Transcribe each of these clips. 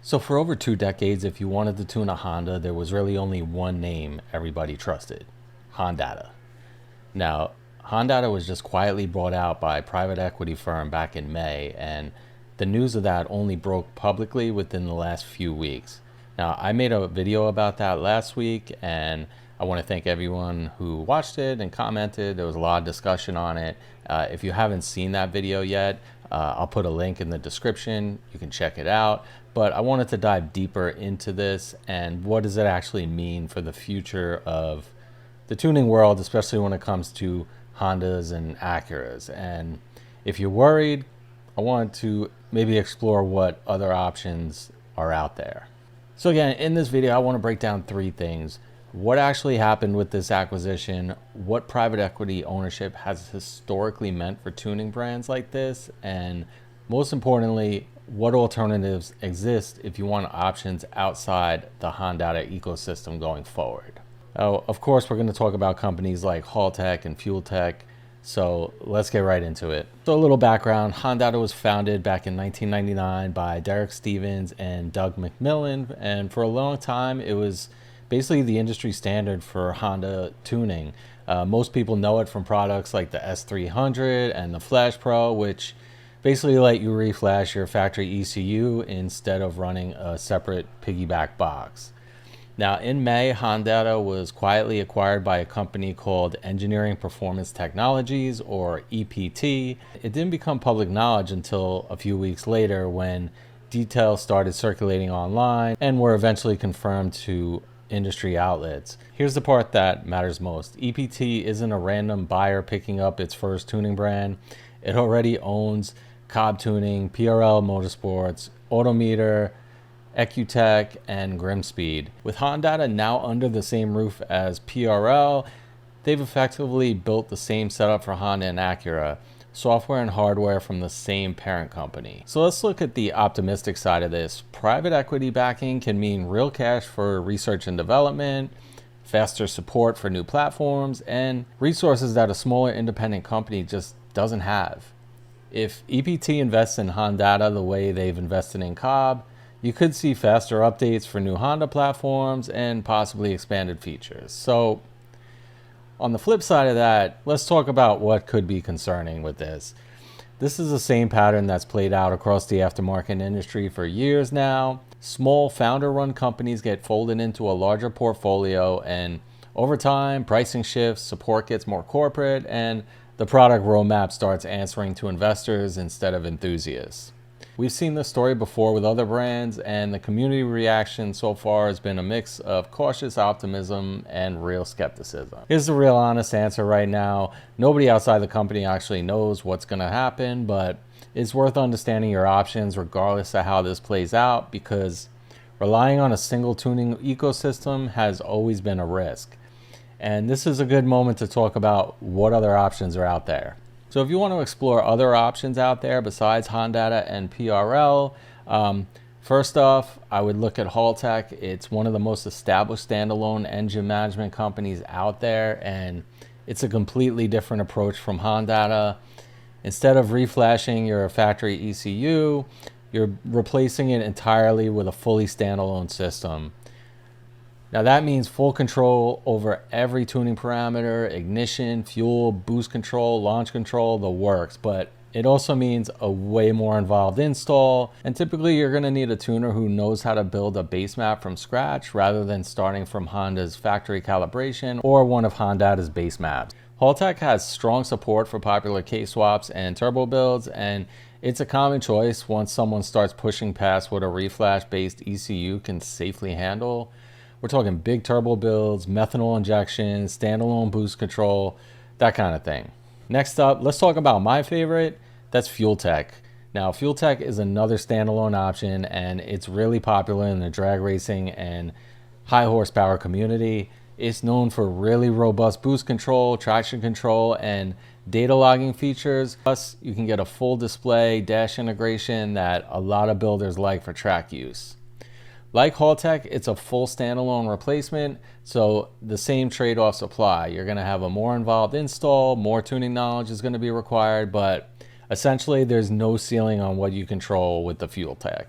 So for over 2 decades, if you wanted to tune a Honda, there was really only one name everybody trusted: Hondata. Now, Hondata was just quietly bought out by a private equity firm back in May, and the news of that only broke publicly within the last few weeks. Now, I made a video about that last week, and I want to thank everyone who watched it and commented. There was a lot of discussion on it. If you haven't seen that video yet, I'll put a link in the description. You can check it out. But I wanted to dive deeper into this and what does it actually mean for the future of the tuning world, especially when it comes to Hondas and Acuras. And if you're worried, I wanted to maybe explore what other options are out there. So again, in this video, I want to break down three things: what actually happened with this acquisition, what private equity ownership has historically meant for tuning brands like this, and most importantly, what alternatives exist if you want options outside the Hondata ecosystem going forward. Of course, we're going to talk about companies like Haltech and Fueltech, so let's get right into it. So a little background: Hondata was founded back in 1999 by Derek Stevens and Doug McMillan, and for a long time it was basically the industry standard for Honda tuning. Most people know it from products like the S300 and the Flash Pro, which basically let you reflash your factory ECU instead of running a separate piggyback box. Now, in May, Hondata was quietly acquired by a company called Engineering Performance Technologies, or EPT. It didn't become public knowledge until a few weeks later, when details started circulating online and were eventually confirmed to industry outlets. Here's the part that matters most: EPT isn't a random buyer picking up its first tuning brand. It already owns Cobb Tuning, PRL Motorsports, AutoMeter, EcuTek, and GrimmSpeed. With Hondata now under the same roof as PRL, they've effectively built the same setup for Honda and Acura, software and hardware from the same parent company. So let's look at the optimistic side of this. Private equity backing can mean real cash for research and development, faster support for new platforms, and resources that a smaller independent company just doesn't have. If EPT invests in Hondata the way they've invested in Cobb, you could see faster updates for new Honda platforms and possibly expanded features. So on the flip side of that, let's talk about what could be concerning with this. This is the same pattern that's played out across the aftermarket industry for years now. Small founder-run companies get folded into a larger portfolio, and over time, pricing shifts, support gets more corporate, and the product roadmap starts answering to investors instead of enthusiasts. We've seen this story before with other brands, and the community reaction so far has been a mix of cautious optimism and real skepticism. Here's the real honest answer right now: nobody outside the company actually knows what's going to happen, but it's worth understanding your options regardless of how this plays out, because relying on a single tuning ecosystem has always been a risk. And this is a good moment to talk about what other options are out there. So if you want to explore other options out there besides Hondata and PRL, first off, I would look at Haltech. It's one of the most established standalone engine management companies out there, and it's a completely different approach from Hondata. Instead of reflashing your factory ECU, you're replacing it entirely with a fully standalone system. Now that means full control over every tuning parameter: ignition, fuel, boost control, launch control, the works. But it also means a way more involved install, and typically you're going to need a tuner who knows how to build a base map from scratch rather than starting from Honda's factory calibration or one of Hondata's base maps. Haltech has strong support for popular K-swaps and turbo builds, and it's a common choice once someone starts pushing past what a reflash-based ECU can safely handle. We're talking big turbo builds, methanol injection, standalone boost control, that kind of thing. Next up, let's talk about my favorite. That's Fueltech. Now, Fueltech is another standalone option, and it's really popular in the drag racing and high horsepower community. It's known for really robust boost control, traction control, and data logging features. Plus, you can get a full display dash integration that a lot of builders like for track use. Like Haltech, it's a full standalone replacement, so the same trade-offs apply. You're going to have a more involved install, more tuning knowledge is going to be required, but essentially there's no ceiling on what you control with the Fueltech.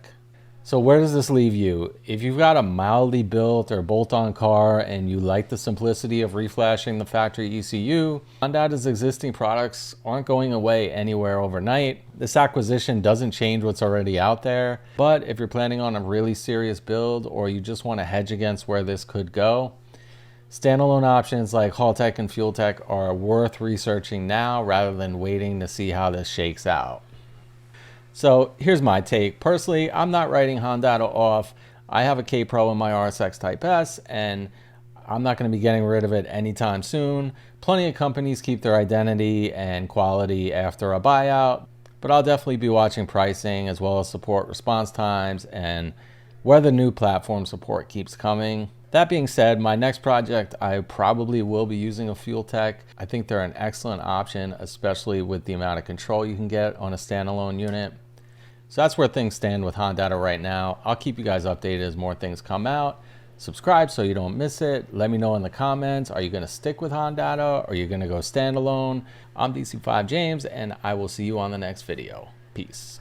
So where does this leave you? If you've got a mildly built or bolt-on car and you like the simplicity of reflashing the factory ECU, Hondata's existing products aren't going away anywhere overnight. This acquisition doesn't change what's already out there, but if you're planning on a really serious build or you just want to hedge against where this could go, standalone options like Haltech and Fueltech are worth researching now rather than waiting to see how this shakes out. So here's my take. Personally, I'm not writing Hondata off. I have a K-Pro in my RSX Type S, and I'm not going to be getting rid of it anytime soon. Plenty of companies keep their identity and quality after a buyout, but I'll definitely be watching pricing as well as support response times and whether new platform support keeps coming. That being said, my next project, I probably will be using a FuelTech. I think they're an excellent option, especially with the amount of control you can get on a standalone unit. So that's where things stand with Hondata right now. I'll keep you guys updated as more things come out. Subscribe so you don't miss it. Let me know in the comments, are you going to stick with Hondata or are you going to go standalone? I'm DC5 James, and I will see you on the next video. Peace.